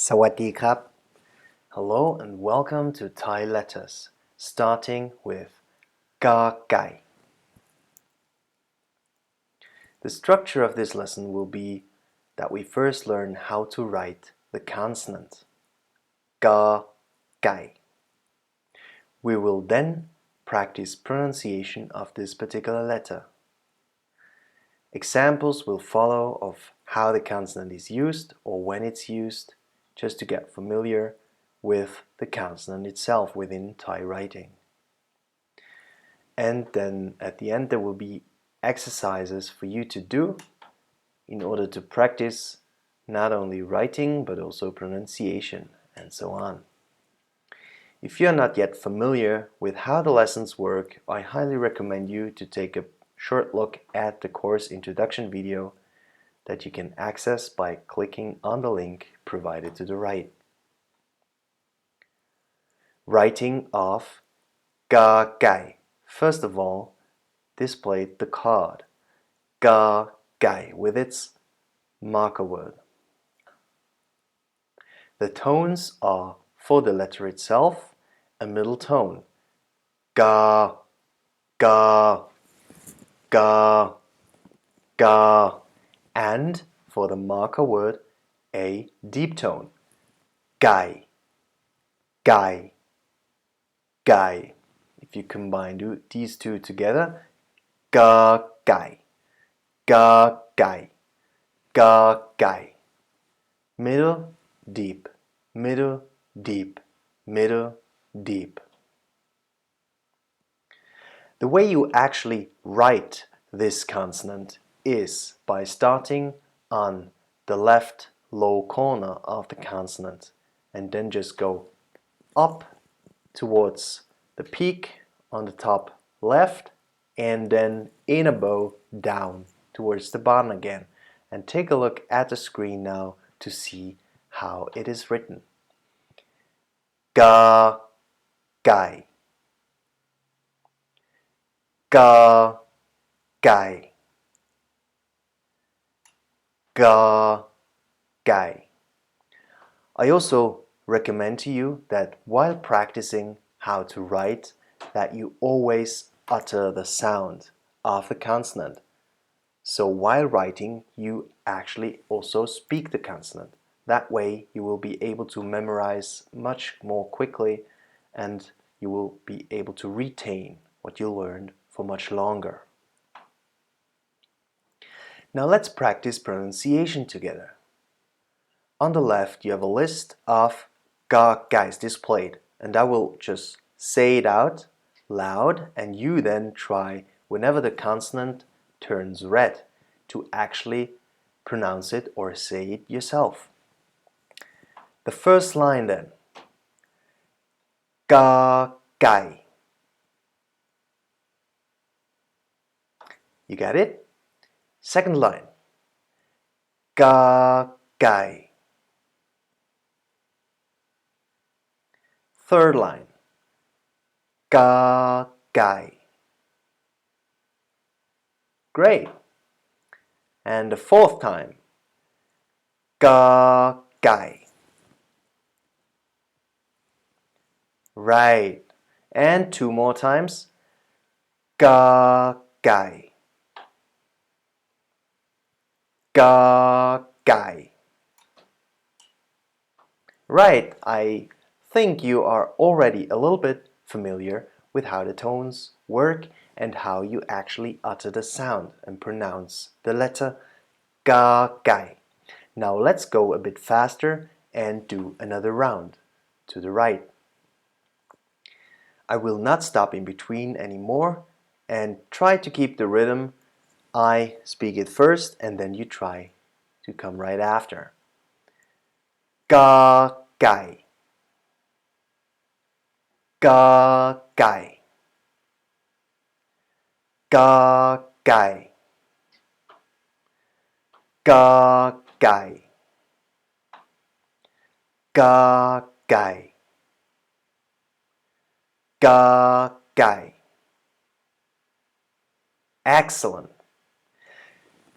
สวัสดีครับ Hello and welcome to Thai letters, starting with ga gai. The structure of this lesson will be that we first learn how to write the consonant ga gai. We will then practice pronunciation of this particular letter. Examples will follow of how the consonant is used or when it's used, just to get familiar with the consonant itself within Thai writing. And then at the end there will be exercises for you to do in order to practice not only writing but also pronunciation and so on. If you are not yet familiar with how the lessons work, I highly recommend you to take a short look at the course introduction video that you can access by clicking on the link provided to the right. Writing of ga gai. First of all, display the card ga gai with its marker word. The tones are, for the letter itself, a middle tone ga, ga, ga, ga, and for the marker word, a deep tone gai, gai, gai. If you combine these two together, ga gai, ga gai, ga gai. Middle, deep, middle, deep, middle, deep. The way you actually write this consonant is by starting on the left low corner of the consonant and then just go up towards the peak on the top left and then in a bow down towards the bottom again. And take a look at the screen now to see how it is written. Ga gai, ga gai, ga gai. I also recommend to you that while practicing how to write, that you always utter the sound of the consonant. So while writing, you actually also speak the consonant. That way you will be able to memorize much more quickly and you will be able to retain what you learned for much longer. Now let's practice pronunciation together. On the left you have a list of ga gais displayed, and I will just say it out loud and you then try whenever the consonant turns red to actually pronounce it or say it yourself. The first line then, ga gai. You got it? Second line, ga gai. Third line, ga gai. Great. And the fourth time, ga gai. Right. And two more times, ga gai. Ga gai. Right, I think you are already a little bit familiar with how the tones work and how you actually utter the sound and pronounce the letter ga gai. Now let's go a bit faster and do another round to the right. I will not stop in between anymore and try to keep the rhythm. I speak it first and then you try to come right after. Ga gai, ga gai, ga gai, ga gai, ga gai, ga gai. Excellent.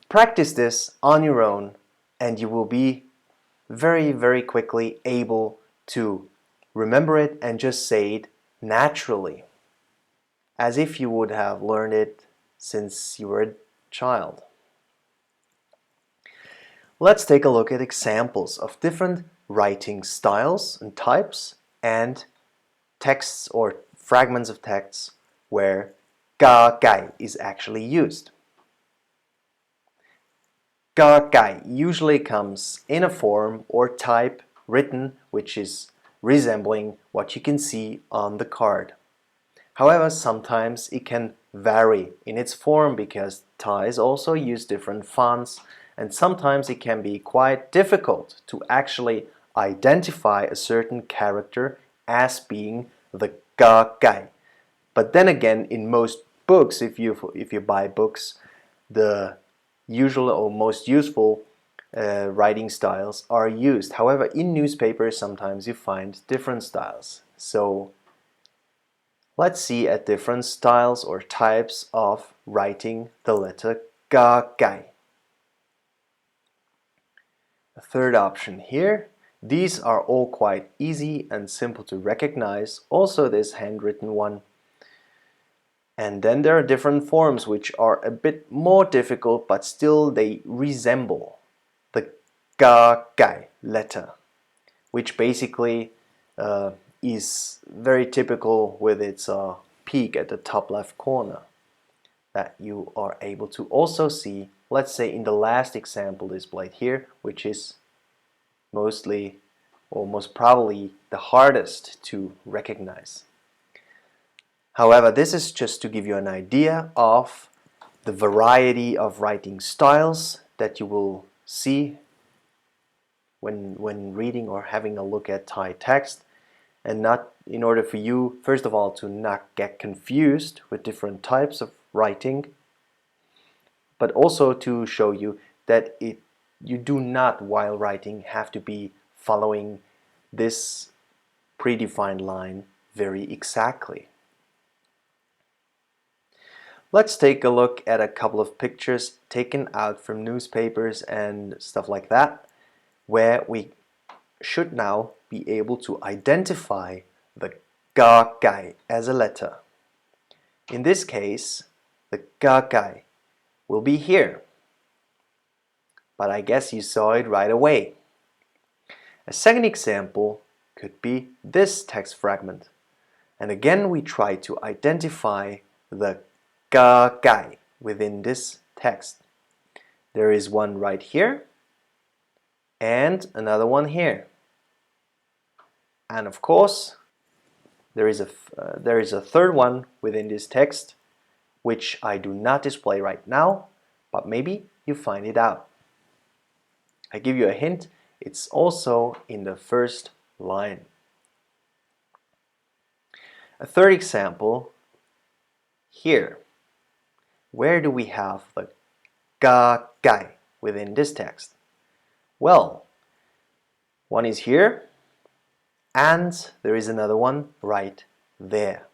Practice this on your own and you will be very quickly able to remember it and just say it naturally, as if you would have learned it since you were a child. Let's take a look at examples of different writing styles and types and texts or fragments of texts where ga gai is actually used. Ga gai usually comes in a form or type written which is resembling what you can see on the card. However, sometimes it can vary in its form because Thais also use different fonts, and sometimes it can be quite difficult to actually identify a certain character as being the ga gai. But then again, in most books, if you buy books, the usual or most useful writing styles are used. However, in newspapers, sometimes you find different styles. So let's see at different styles or types of writing the letter ga gai. The third option here. These are all quite easy and simple to recognize. Also this handwritten one. And then there are different forms which are a bit more difficult, but still they resemble the ga gai letter, which basically is very typical with its peak at the top left corner that you are able to also see, let's say in the last example displayed here, which is mostly or most probably the hardest to recognize. However, this is just to give you an idea of the variety of writing styles that you will see when reading or having a look at Thai text, and not in order for you, first of all, to not get confused with different types of writing, but also to show you that you do not, while writing, have to be following this predefined line very exactly. Let's take a look at a couple of pictures taken out from newspapers and stuff like that, where we should now be able to identify the ga gai as a letter. In this case, the ga gai will be here, but I guess you saw it right away. A second example could be this text fragment, and again we try to identify the ga gai within this text. There is one right here and another one here, and of course there is a third one within this text which I do not display right now, but maybe you find it out. I give you a hint, it's also in the first line. A third example here. Where do we have the ga gai within this text? Well, one is here and there is another one right there.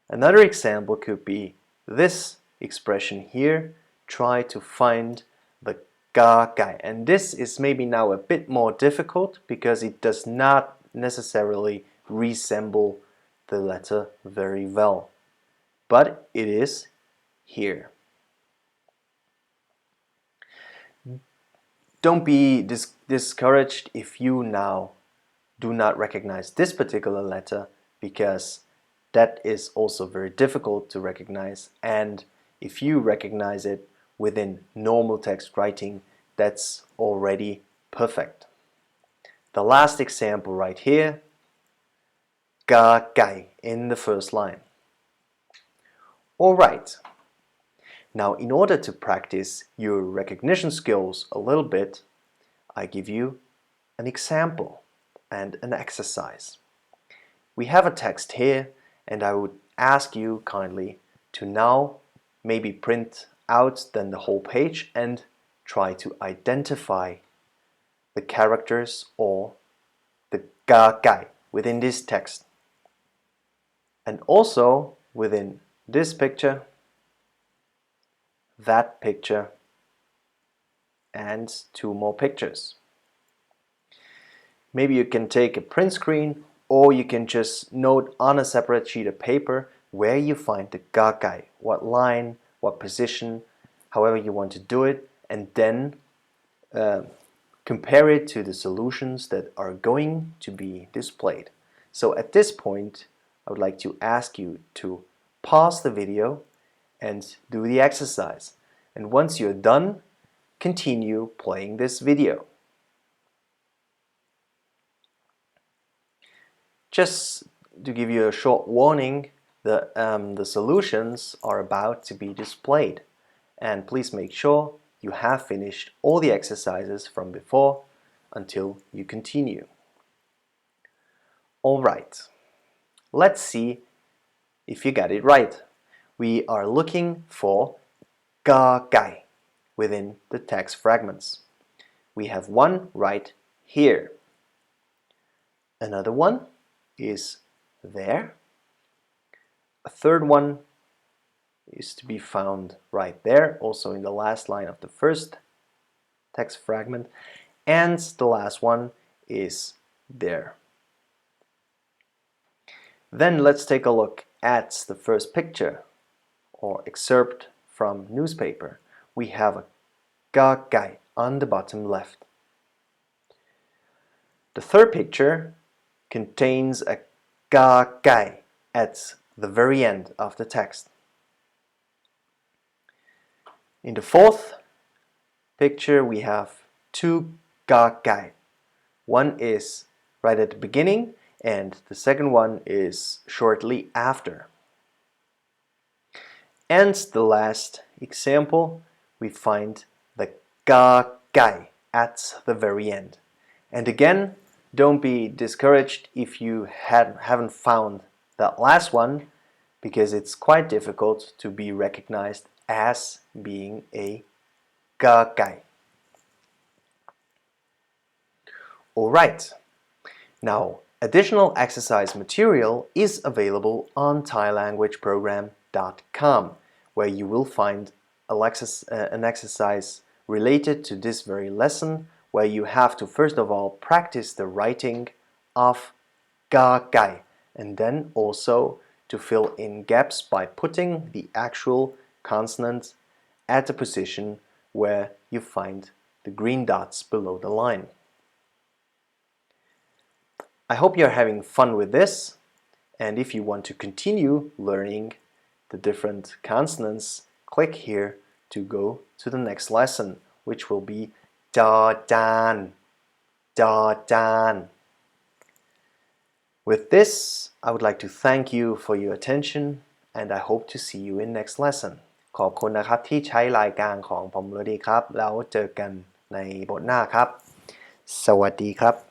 Another example could be this expression here. Try to find the ga gai, and this is maybe now a bit more difficult because it does not necessarily resemble the letter very well, but it is here. Don't be discouraged if you now do not recognize this particular letter, because that is also very difficult to recognize, and if you recognize it within normal text writing, that's already perfect. The last example right here, ga gai in the first line. Alright, now in order to practice your recognition skills a little bit, I give you an example and an exercise. We have a text here, and I would ask you kindly to now maybe print out then the whole page and try to identify the characters or the ga gai within this text. And also within this picture, that picture, and 2 more pictures. Maybe you can take a print screen, or you can just note on a separate sheet of paper where you find the gagai, what line, what position, however you want to do it, and then compare it to the solutions that are going to be displayed. So at this point, I would like to ask you to pause the video and do the exercise. And once you're done, continue playing this video. Just to give you a short warning, the solutions are about to be displayed. And please make sure you have finished all the exercises from before until you continue. Alright, let's see if you got it right. We are looking for ga gai within the text fragments. We have one right here. Another one is there. A third one is to be found right there, also in the last line of the first text fragment. And the last one is there. Then let's take a look at the first picture or excerpt from newspaper. We have a ga gai on the bottom left. The third picture contains a ga gai at the very end of the text. In the fourth picture we have 2 ga gai. One is right at the beginning and the second one is shortly after. And the last example, we find the ga gai at the very end. And again, don't be discouraged if you haven't found that last one, because it's quite difficult to be recognized as being a ga gai. Alright, now additional exercise material is available on thailanguageprogram.com, where you will find an exercise related to this very lesson, where you have to first of all practice the writing of ga gai, and then also to fill in gaps by putting the actual consonant at the position where you find the green dots below the line. I hope you're having fun with this, and if you want to continue learning the different consonants, click here to go to the next lesson, which will be da dan, da dan. With this, I would like to thank you for your attention, and I hope to see you in next lesson. ขอบคุณนะครับที่ใช้รายการของผมเลยดีครับแล้วเจอกันในบทหน้าครับสวัสดีครับ